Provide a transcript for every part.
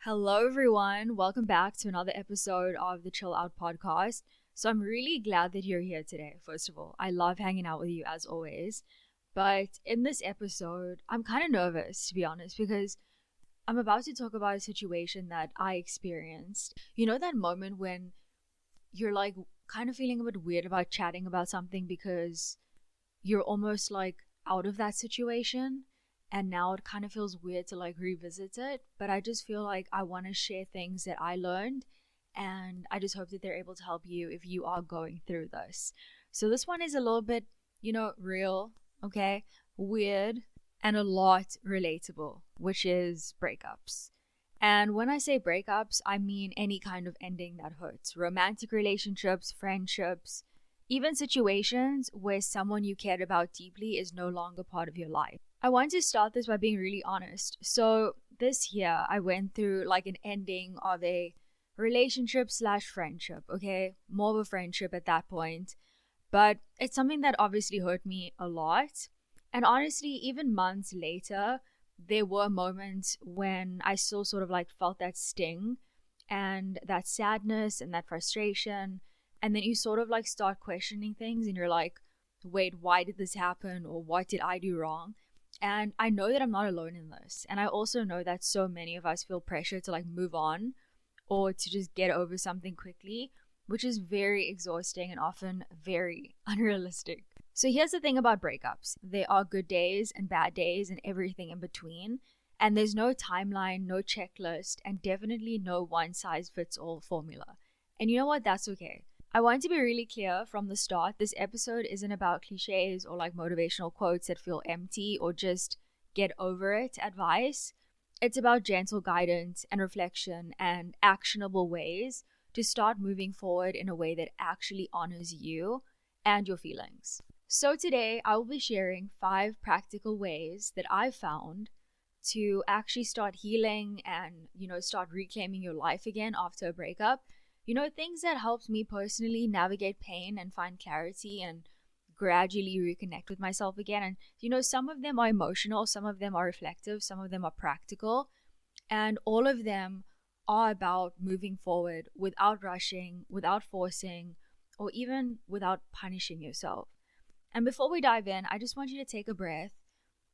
Hello, everyone. Welcome back to another episode of the Chill Out podcast. So, I'm really glad that you're here today. First of all, I love hanging out with you as always. But in this episode, I'm kind of nervous, to be honest, because I'm about to talk about a situation that I experienced. You know, that moment when you're like kind of feeling a bit weird about chatting about something because you're almost like out of that situation, and now it kind of feels weird to like revisit it, but I just feel like I want to share things that I learned, and I just hope that they're able to help you if you are going through this. So this one is a little bit, real, okay, weird, and a lot relatable, which is breakups. And when I say breakups, I mean any kind of ending that hurts: romantic relationships, friendships, even situations where someone you cared about deeply is no longer part of your life. I want to start this by being really honest. So this year I went through like an ending of a relationship slash friendship, okay? More of a friendship at that point. But it's something that obviously hurt me a lot. And honestly, even months later, there were moments when I still sort of like felt that sting and that sadness and that frustration. And then you sort of like start questioning things and you're like, wait, why did this happen? Or what did I do wrong? And I know that I'm not alone in this. And I also know that so many of us feel pressure to like move on or to just get over something quickly, which is very exhausting and often very unrealistic. So here's the thing about breakups: there are good days and bad days and everything in between. And there's no timeline, no checklist, and definitely no one size fits all formula. And you know what? That's okay. I want to be really clear from the start. This episode isn't about cliches or like motivational quotes that feel empty or just get over it advice. It's about gentle guidance and reflection and actionable ways to start moving forward in a way that actually honors you and your feelings. So today I will be sharing 5 practical ways that I've found to actually start healing and, start reclaiming your life again after a breakup. Things that helped me personally navigate pain and find clarity and gradually reconnect with myself again. And, some of them are emotional, some of them are reflective, some of them are practical. And all of them are about moving forward without rushing, without forcing, or even without punishing yourself. And before we dive in, I just want you to take a breath.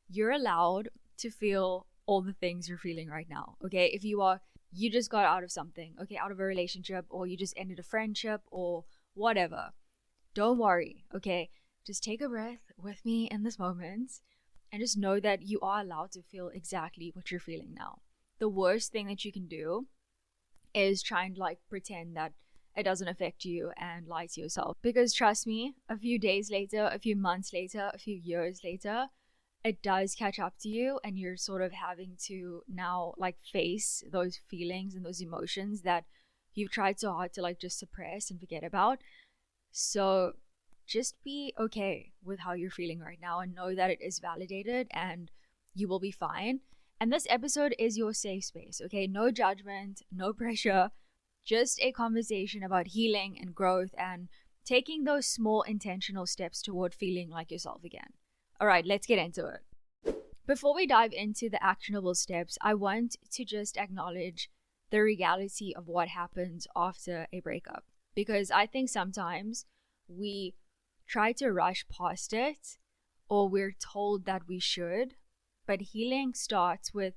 You're allowed to feel all the things you're feeling right now, okay? If you just got out of something, okay, out of a relationship, or you just ended a friendship or whatever, don't worry, okay? Just take a breath with me in this moment and just know that you are allowed to feel exactly what you're feeling now. The worst thing that you can do is try and like pretend that it doesn't affect you and lie to yourself. Because trust me, a few days later, a few months later, a few years later, it does catch up to you, and you're sort of having to now like face those feelings and those emotions that you've tried so hard to like just suppress and forget about. So just be okay with how you're feeling right now and know that it is validated and you will be fine. And this episode is your safe space, okay? No judgment, no pressure, just a conversation about healing and growth and taking those small intentional steps toward feeling like yourself again. All right, let's get into it. Before we dive into the actionable steps, I want to just acknowledge the reality of what happens after a breakup. Because I think sometimes we try to rush past it, or we're told that we should, but healing starts with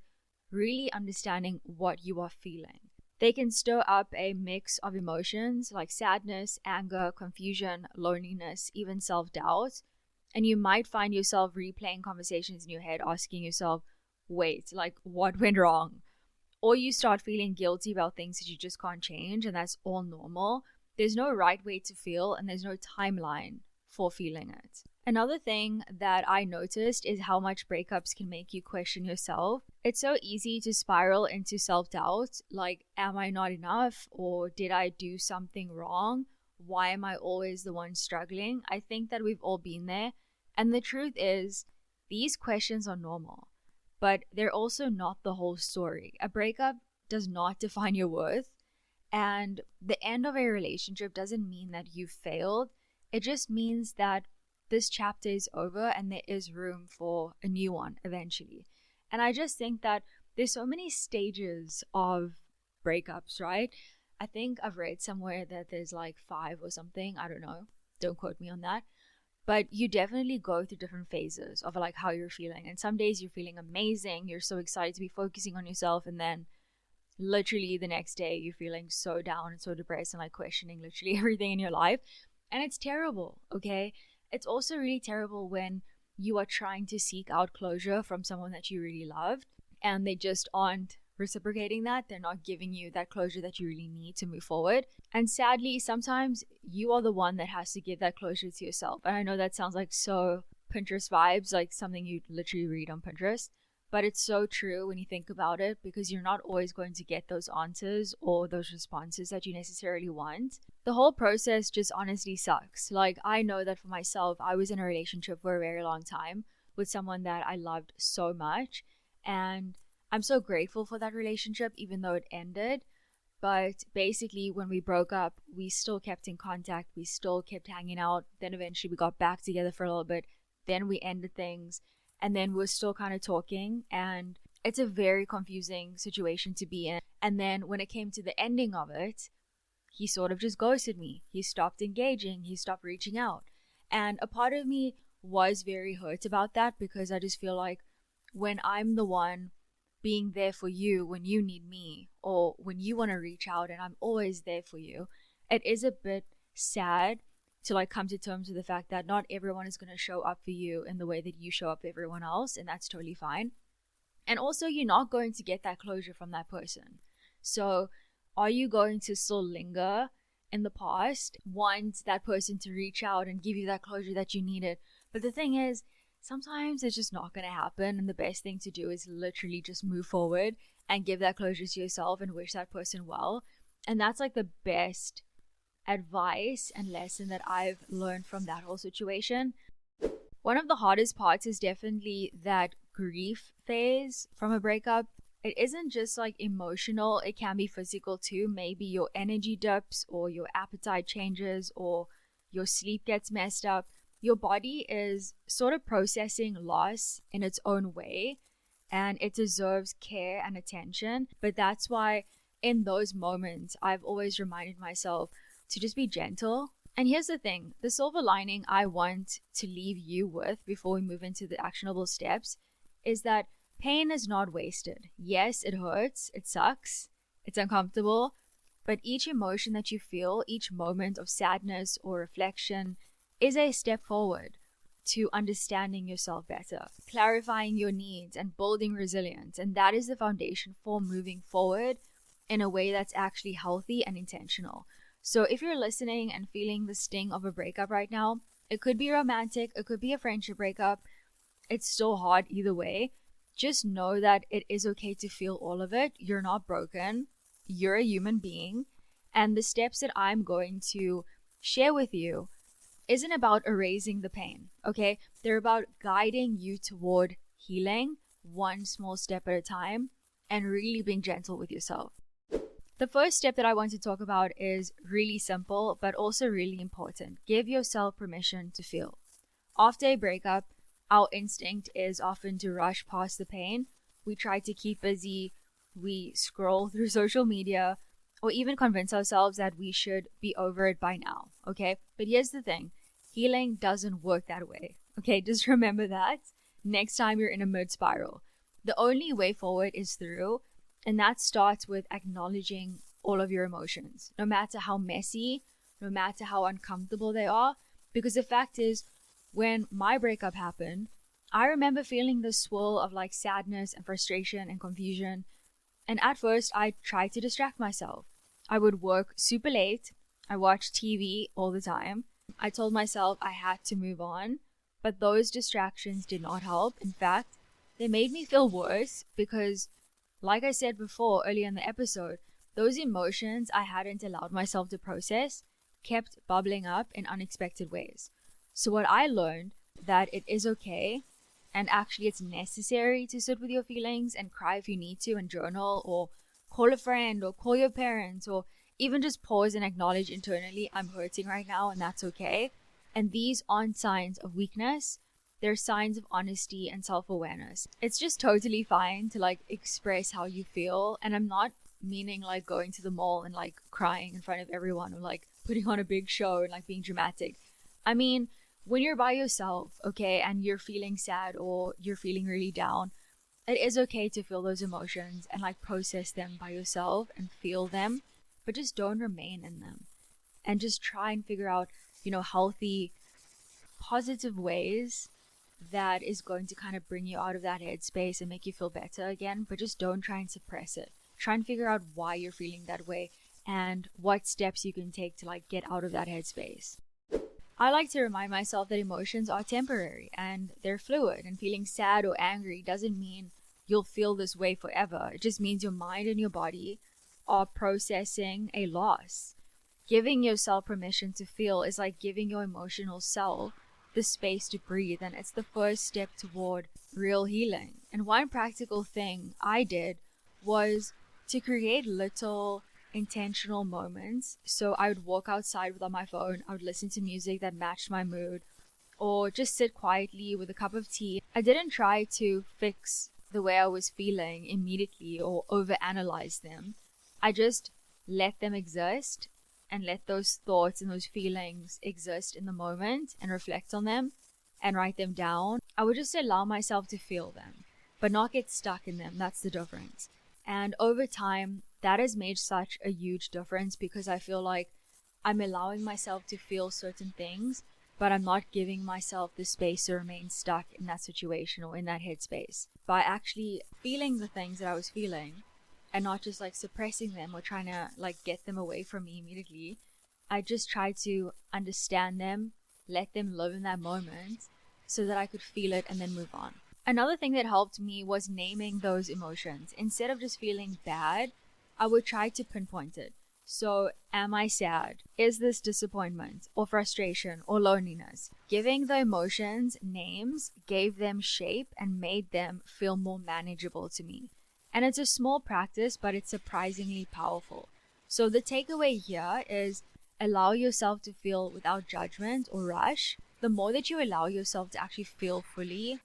really understanding what you are feeling. They can stir up a mix of emotions like sadness, anger, confusion, loneliness, even self-doubt. And you might find yourself replaying conversations in your head, asking yourself, wait, like what went wrong? Or you start feeling guilty about things that you just can't change, and that's all normal. There's no right way to feel, and there's no timeline for feeling it. Another thing that I noticed is how much breakups can make you question yourself. It's so easy to spiral into self-doubt, like, am I not enough? Or did I do something wrong? Why am I always the one struggling? I think that we've all been there. And the truth is, these questions are normal, but they're also not the whole story. A breakup does not define your worth. And the end of a relationship doesn't mean that you failed. It just means that this chapter is over and there is room for a new one eventually. And I just think that there's so many stages of breakups, right? I think I've read somewhere that there's like 5 or something. I don't know. Don't quote me on that. But you definitely go through different phases of like how you're feeling. And some days you're feeling amazing. You're so excited to be focusing on yourself. And then literally the next day you're feeling so down and so depressed and like questioning literally everything in your life. And it's terrible, okay? It's also really terrible when you are trying to seek out closure from someone that you really loved and they just aren't reciprocating that. They're not giving you that closure that you really need to move forward. And sadly, sometimes you are the one that has to give that closure to yourself. And I know that sounds like so Pinterest vibes, like something you'd literally read on Pinterest. But it's so true when you think about it, because you're not always going to get those answers or those responses that you necessarily want. The whole process just honestly sucks. Like, I know that for myself, I was in a relationship for a very long time with someone that I loved so much. And I'm so grateful for that relationship, even though it ended. But basically, when we broke up, we still kept in contact. We still kept hanging out. Then eventually we got back together for a little bit. Then we ended things. And then we're still kind of talking. And it's a very confusing situation to be in. And then when it came to the ending of it, he sort of just ghosted me. He stopped engaging. He stopped reaching out. And a part of me was very hurt about that, because I just feel like when I'm the one being there for you when you need me, or when you want to reach out and I'm always there for you, it is a bit sad to like come to terms with the fact that not everyone is going to show up for you in the way that you show up for everyone else, and that's totally fine. And also, you're not going to get that closure from that person. So are you going to still linger in the past, want that person to reach out and give you that closure that you needed? But the thing is, sometimes it's just not going to happen, and the best thing to do is literally just move forward and give that closure to yourself and wish that person well. And that's like the best advice and lesson that I've learned from that whole situation. One of the hardest parts is definitely that grief phase from a breakup. It isn't just like emotional, it can be physical too. Maybe your energy dips, or your appetite changes, or your sleep gets messed up. Your body is sort of processing loss in its own way, and it deserves care and attention. But that's why in those moments, I've always reminded myself to just be gentle. And here's the thing, the silver lining I want to leave you with before we move into the actionable steps is that pain is not wasted. Yes, it hurts, it sucks, it's uncomfortable, but each emotion that you feel, each moment of sadness or reflection is a step forward to understanding yourself better, clarifying your needs, and building resilience. And that is the foundation for moving forward in a way that's actually healthy and intentional. So if you're listening and feeling the sting of a breakup right now, it could be romantic, it could be a friendship breakup, it's still hard either way. Just know that it is okay to feel all of it. You're not broken. You're a human being. And the steps that I'm going to share with you isn't about erasing the pain, okay? They're about guiding you toward healing one small step at a time and really being gentle with yourself. The first step that I want to talk about is really simple, but also really important. Give yourself permission to feel. After a breakup, our instinct is often to rush past the pain. We try to keep busy. We scroll through social media, or even convince ourselves that we should be over it by now, okay? But here's the thing. Healing doesn't work that way, okay? Just remember that next time you're in a mid spiral. The only way forward is through, and that starts with acknowledging all of your emotions, no matter how messy, no matter how uncomfortable they are. Because the fact is, when my breakup happened, I remember feeling this swirl of like sadness and frustration and confusion. And at first, I tried to distract myself. I would work super late. I watched TV all the time. I told myself I had to move on, but those distractions did not help. In fact, they made me feel worse because, like I said before earlier in the episode, those emotions I hadn't allowed myself to process kept bubbling up in unexpected ways. So what I learned, that it is okay, and actually it's necessary to sit with your feelings and cry if you need to, and journal, or call a friend, or call your parents, or even just pause and acknowledge internally, I'm hurting right now and that's okay. And these aren't signs of weakness. they're signs of honesty and self-awareness. It's just totally fine to like express how you feel, and I'm not meaning like going to the mall and like crying in front of everyone or like putting on a big show and like being dramatic. I mean, when you're by yourself, okay, and you're feeling sad or you're feeling really down, it is okay to feel those emotions and like process them by yourself and feel them, but just don't remain in them. And just try and figure out, healthy, positive ways that is going to kind of bring you out of that headspace and make you feel better again, but just don't try and suppress it. Try and figure out why you're feeling that way and what steps you can take to like get out of that headspace. I like to remind myself that emotions are temporary and they're fluid, and feeling sad or angry doesn't mean you'll feel this way forever. It just means your mind and your body are processing a loss. Giving yourself permission to feel is like giving your emotional self the space to breathe, and it's the first step toward real healing. And one practical thing I did was to create little intentional moments. So I would walk outside without my phone, I would listen to music that matched my mood, or just sit quietly with a cup of tea. I didn't try to fix the way I was feeling immediately or overanalyze them. I just let them exist and let those thoughts and those feelings exist in the moment and reflect on them and write them down. I would just allow myself to feel them, but not get stuck in them. That's the difference. And over time, that has made such a huge difference, because I feel like I'm allowing myself to feel certain things, but I'm not giving myself the space to remain stuck in that situation or in that headspace. By actually feeling the things that I was feeling and not just like suppressing them or trying to like get them away from me immediately, I just tried to understand them, let them live in that moment so that I could feel it and then move on. Another thing that helped me was naming those emotions. Instead of just feeling bad, I would try to pinpoint it. So, am I sad? Is this disappointment or frustration or loneliness? Giving the emotions names gave them shape and made them feel more manageable to me. And it's a small practice, but it's surprisingly powerful. So the takeaway here is allow yourself to feel without judgment or rush. The more that you allow yourself to actually feel fully,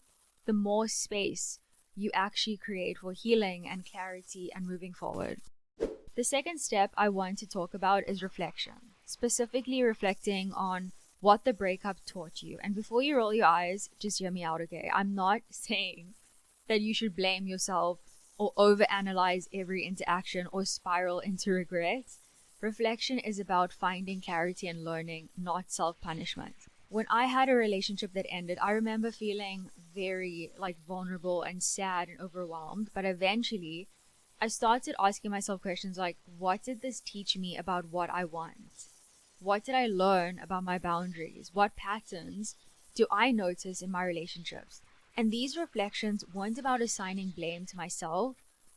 the more space you actually create for healing and clarity and moving forward. The second step I want to talk about is reflection, specifically reflecting on what the breakup taught you. And before you roll your eyes, just hear me out, okay? I'm not saying that you should blame yourself or overanalyze every interaction or spiral into regret. Reflection is about finding clarity and learning, not self-punishment. When I had a relationship that ended, I remember feeling very vulnerable and sad and overwhelmed, but eventually I started asking myself questions like, what did this teach me about what I want? What did I learn about my boundaries? What patterns do I notice in my relationships? And these reflections weren't about assigning blame to myself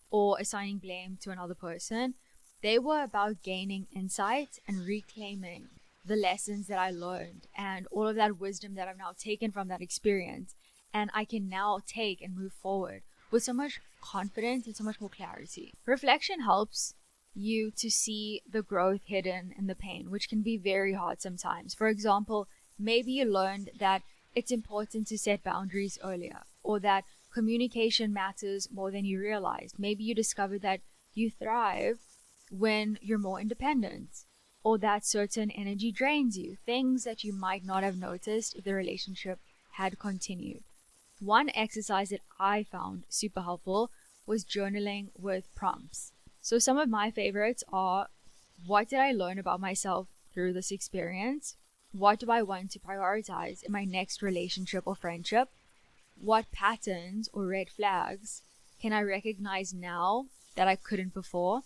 or assigning blame to another person. They were about gaining insight and reclaiming the lessons that I learned and all of that wisdom that I've now taken from that experience. And I can now take and move forward with so much confidence and so much more clarity. Reflection helps you to see the growth hidden in the pain, which can be very hard sometimes. For example, maybe you learned that it's important to set boundaries earlier, or that communication matters more than you realized. Maybe you discovered that you thrive when you're more independent, or that certain energy drains you, things that you might not have noticed if the relationship had continued. One exercise that I found super helpful was journaling with prompts. So some of my favorites are, what did I learn about myself through this experience? What do I want to prioritize in my next relationship or friendship? What patterns or red flags can I recognize now that I couldn't before?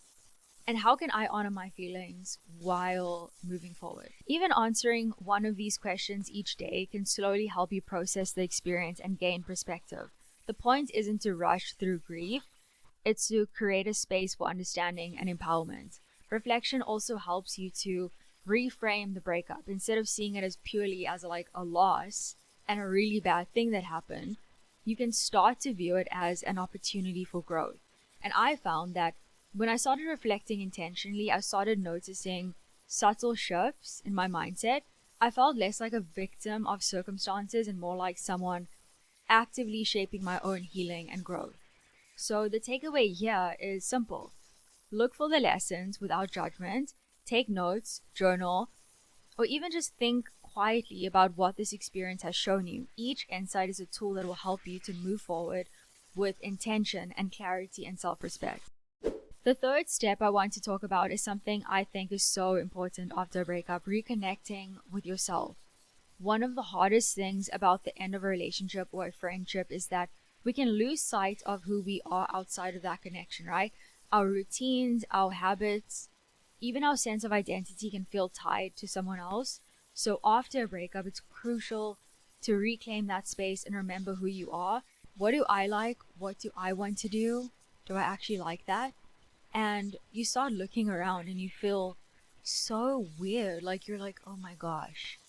And how can I honor my feelings while moving forward? Even answering one of these questions each day can slowly help you process the experience and gain perspective. The point isn't to rush through grief, it's to create a space for understanding and empowerment. Reflection also helps you to reframe the breakup. Instead of seeing it as purely as a loss and a really bad thing that happened, you can start to view it as an opportunity for growth. And I found that when I started reflecting intentionally, I started noticing subtle shifts in my mindset. I felt less like a victim of circumstances and more like someone actively shaping my own healing and growth. So the takeaway here is simple. Look for the lessons without judgment, take notes, journal, or even just think quietly about what this experience has shown you. Each insight is a tool that will help you to move forward with intention and clarity and self-respect. The third step I want to talk about is something I think is so important after a breakup: reconnecting with yourself. One of the hardest things about the end of a relationship or a friendship is that we can lose sight of who we are outside of that connection, right? Our routines, our habits, even our sense of identity can feel tied to someone else. So after a breakup, it's crucial to reclaim that space and remember who you are. What do I like? What do I want to do? Do I actually like that? And you start looking around and you feel so weird. Like you're like, oh my gosh,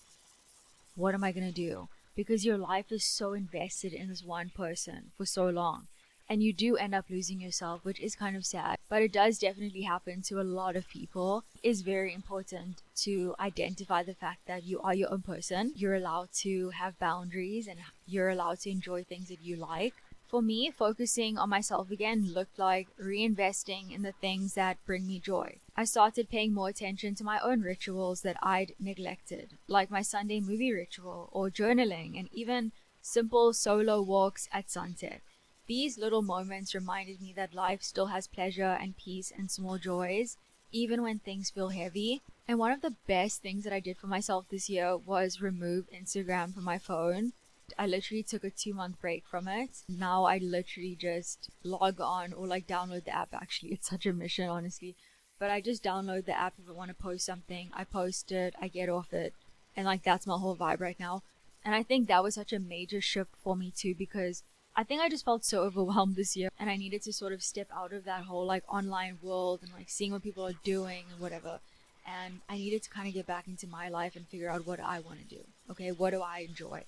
what am I going to do? Because your life is so invested in this one person for so long. And you do end up losing yourself, which is kind of sad. But it does definitely happen to a lot of people. It is very important to identify the fact that you are your own person. You're allowed to have boundaries and you're allowed to enjoy things that you like. For me, focusing on myself again looked like reinvesting in the things that bring me joy. I started paying more attention to my own rituals that I'd neglected, like my Sunday movie ritual or journaling and even simple solo walks at sunset. These little moments reminded me that life still has pleasure and peace and small joys, even when things feel heavy. And one of the best things that I did for myself this year was remove Instagram from my phone. I literally took a 2-month break from it. Now I literally just log on or like download the app. Actually, it's such a mission, honestly. But I just download the app if I want to post something. I post it, I get off it. And like that's my whole vibe right now. And I think that was such a major shift for me too, because I think I just felt so overwhelmed this year and I needed to sort of step out of that whole like online world and like seeing what people are doing and whatever. And I needed to kind of get back into my life and figure out what I want to do. Okay, what do I enjoy?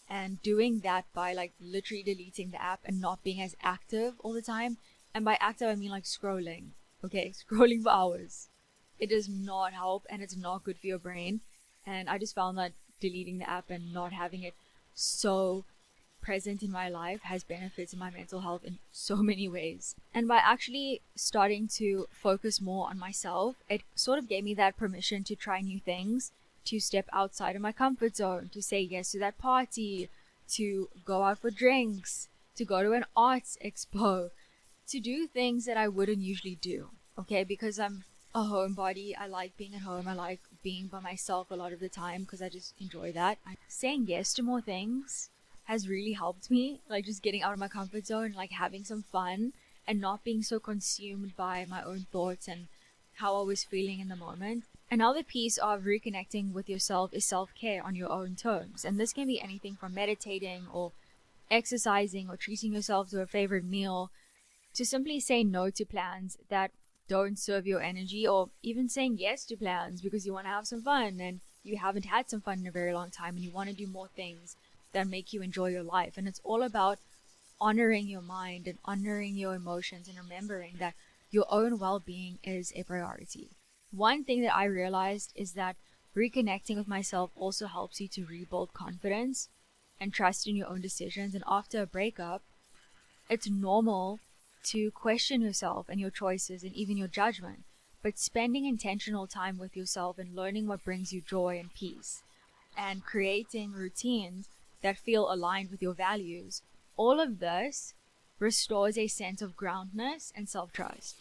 And doing that by like literally deleting the app and not being as active all the time. And by active, I mean like scrolling. Okay, scrolling for hours. It does not help and it's not good for your brain. And I just found that deleting the app and not having it so present in my life has benefited my mental health in so many ways. And by actually starting to focus more on myself, it sort of gave me that permission to try new things, to step outside of my comfort zone, to say yes to that party, to go out for drinks, to go to an arts expo, to do things that I wouldn't usually do. Okay, because I'm a homebody. I like being at home. I like being by myself a lot of the time because I just enjoy that. Saying yes to more things has really helped me, like just getting out of my comfort zone, like having some fun and not being so consumed by my own thoughts and how I was feeling in the moment. Another piece of reconnecting with yourself is self-care on your own terms. And this can be anything from meditating or exercising or treating yourself to a favorite meal, to simply say no to plans that don't serve your energy, or even saying yes to plans because you want to have some fun and you haven't had some fun in a very long time and you want to do more things that make you enjoy your life. And it's all about honoring your mind and honoring your emotions and remembering that your own well-being is a priority. One thing that I realized is that reconnecting with myself also helps you to rebuild confidence and trust in your own decisions. And after a breakup, it's normal to question yourself and your choices and even your judgment. But spending intentional time with yourself and learning what brings you joy and peace and creating routines that feel aligned with your values, all of this restores a sense of groundedness and self-trust.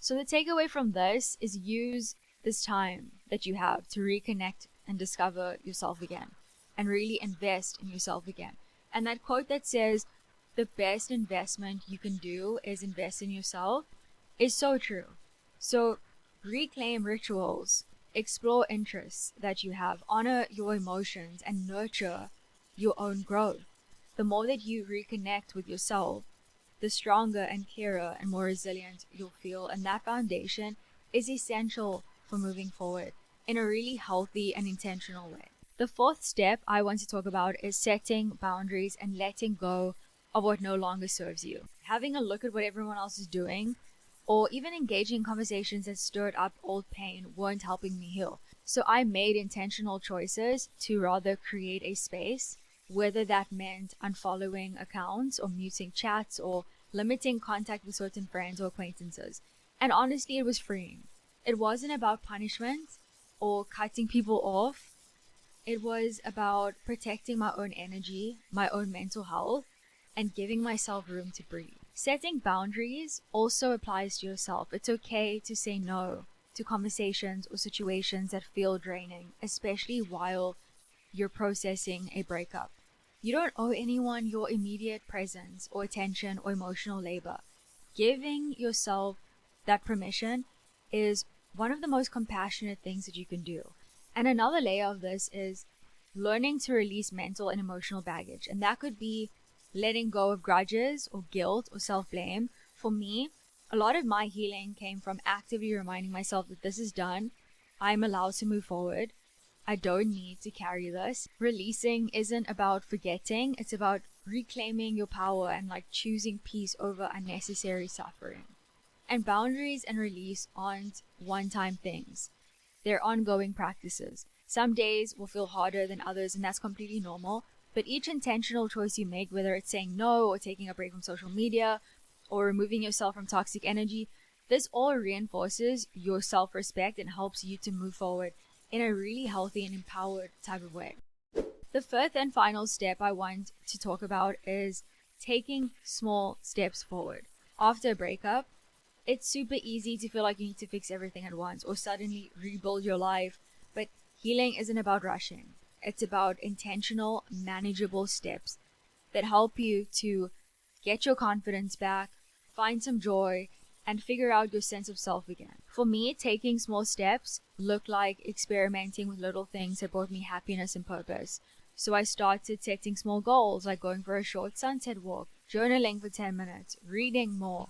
So the takeaway from this is use this time that you have to reconnect and discover yourself again and really invest in yourself again. And that quote that says, the best investment you can do is invest in yourself, is so true. So reclaim rituals, explore interests that you have, honor your emotions, and nurture your own growth. The more that you reconnect with yourself, the stronger and clearer and more resilient you'll feel. And that foundation is essential for moving forward in a really healthy and intentional way. The fourth step I want to talk about is setting boundaries and letting go of what no longer serves you. Having a look at what everyone else is doing, or even engaging in conversations that stirred up old pain, weren't helping me heal. So I made intentional choices to rather create a space whether that meant unfollowing accounts or muting chats or limiting contact with certain friends or acquaintances. And honestly, it was freeing. It wasn't about punishment or cutting people off. It was about protecting my own energy, my own mental health, and giving myself room to breathe. Setting boundaries also applies to yourself. It's okay to say no to conversations or situations that feel draining, especially while you're processing a breakup. You don't owe anyone your immediate presence or attention or emotional labor. Giving yourself that permission is one of the most compassionate things that you can do. And another layer of this is learning to release mental and emotional baggage. And that could be letting go of grudges or guilt or self-blame. For me, a lot of my healing came from actively reminding myself that this is done. I'm allowed to move forward. I don't need to carry this. Releasing isn't about forgetting. It's about reclaiming your power and choosing peace over unnecessary suffering. And boundaries and release aren't one-time things. They're ongoing practices. Some days will feel harder than others, and that's completely normal. But each intentional choice you make, whether it's saying no or taking a break from social media or removing yourself from toxic energy, this all reinforces your self-respect and helps you to move forward in a really healthy and empowered type of way. The fifth and final step I want to talk about is taking small steps forward. After a breakup, it's super easy to feel like you need to fix everything at once or suddenly rebuild your life, but healing isn't about rushing. It's about intentional, manageable steps that help you to get your confidence back, find some joy, and figure out your sense of self again. For me, taking small steps looked like experimenting with little things that brought me happiness and purpose. So I started setting small goals, like going for a short sunset walk, journaling for 10 minutes, reading more,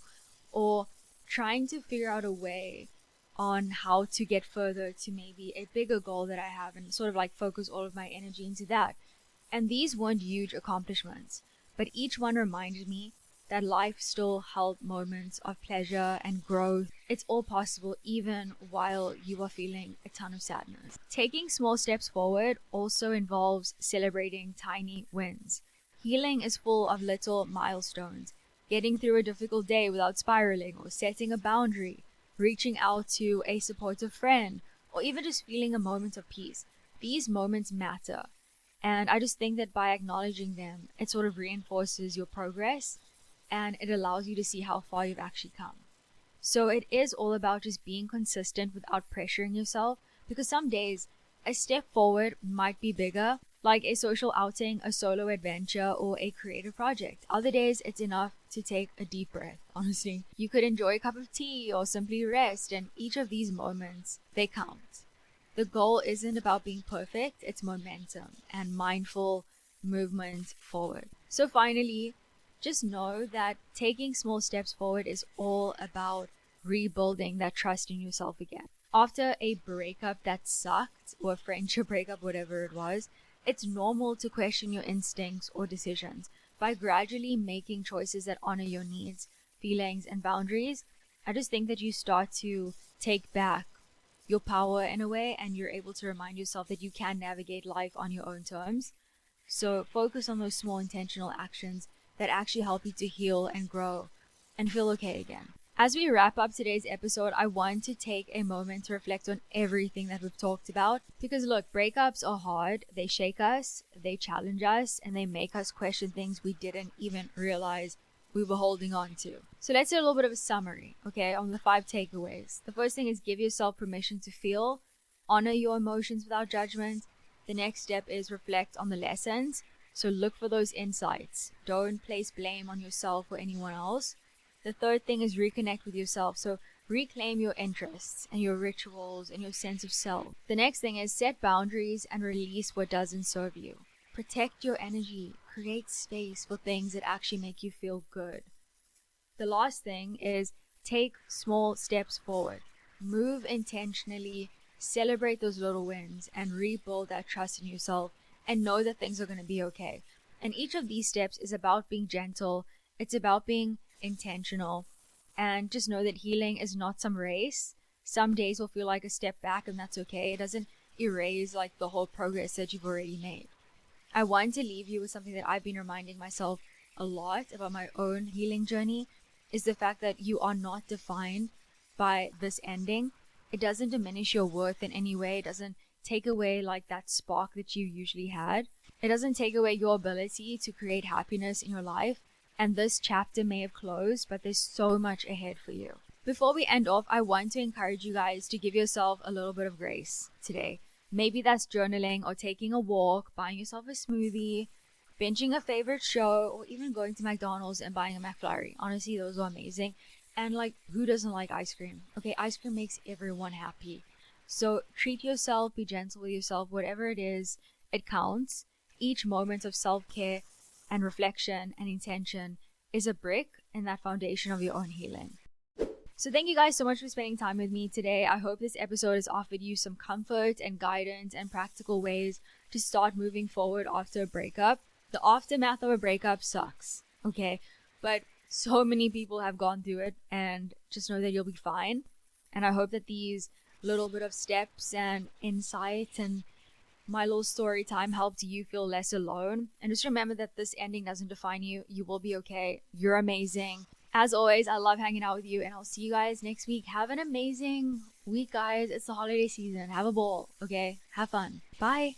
or trying to figure out a way on how to get further to maybe a bigger goal that I have and sort of focus all of my energy into that. And these weren't huge accomplishments, but each one reminded me that life still held moments of pleasure and growth. It's all possible even while you are feeling a ton of sadness. Taking small steps forward also involves celebrating tiny wins. Healing is full of little milestones. Getting through a difficult day without spiraling, or setting a boundary, reaching out to a supportive friend, or even just feeling a moment of peace. These moments matter. And I just think that by acknowledging them, it sort of reinforces your progress and it allows you to see how far you've actually come. So it is all about just being consistent without pressuring yourself, because some days a step forward might be bigger, like a social outing, a solo adventure, or a creative project. Other days it's enough to take a deep breath, honestly. You could enjoy a cup of tea or simply rest, and each of these moments, they count. The goal isn't about being perfect, it's momentum and mindful movement forward. So finally, just know that taking small steps forward is all about rebuilding that trust in yourself again. After a breakup that sucked, or a friendship breakup, whatever it was, it's normal to question your instincts or decisions. By gradually making choices that honor your needs, feelings, and boundaries, I just think that you start to take back your power in a way, and you're able to remind yourself that you can navigate life on your own terms. So focus on those small intentional actions that actually help you to heal and grow and feel okay again. As we wrap up today's episode, I want to take a moment to reflect on everything that we've talked about. Because look, breakups are hard. They shake us, they challenge us, and they make us question things we didn't even realize we were holding on to. So let's do a little bit of a summary, okay, on the 5 takeaways. The first thing is give yourself permission to feel, honor your emotions without judgment. The next step is reflect on the lessons. So look for those insights. Don't place blame on yourself or anyone else. The third thing is reconnect with yourself. So reclaim your interests and your rituals and your sense of self. The next thing is set boundaries and release what doesn't serve you. Protect your energy. Create space for things that actually make you feel good. The last thing is take small steps forward. Move intentionally. Celebrate those little wins and rebuild that trust in yourself, and know that things are going to be okay. And each of these steps is about being gentle. It's about being intentional. And just know that healing is not some race. Some days will feel like a step back, and that's okay. It doesn't erase the whole progress that you've already made. I want to leave you with something that I've been reminding myself a lot about my own healing journey, is the fact that you are not defined by this ending. It doesn't diminish your worth in any way. It doesn't take away like that spark that you usually had. It doesn't take away your ability to create happiness in your life. And this chapter may have closed, but there's so much ahead for you. Before we end off, I want to encourage you guys to give yourself a little bit of grace today. Maybe that's journaling or taking a walk, buying yourself a smoothie, binging a favorite show, or even going to McDonald's and buying a McFlurry. Honestly, those are amazing. And like, who doesn't like ice cream? Okay, ice cream makes everyone happy. So treat yourself, be gentle with yourself, whatever it is, it counts. Each moment of self-care and reflection and intention is a brick in that foundation of your own healing. So thank you guys so much for spending time with me today. I hope this episode has offered you some comfort and guidance and practical ways to start moving forward after a breakup. The aftermath of a breakup sucks, okay? But so many people have gone through it, and just know that you'll be fine. And I hope that these little bit of steps and insights and my little story time helped you feel less alone. And just remember that this ending doesn't define you. You will be okay. You're amazing. As always, I love hanging out with you, and I'll see you guys next week. Have an amazing week, guys. It's the holiday season. Have a ball, okay? Have fun. Bye.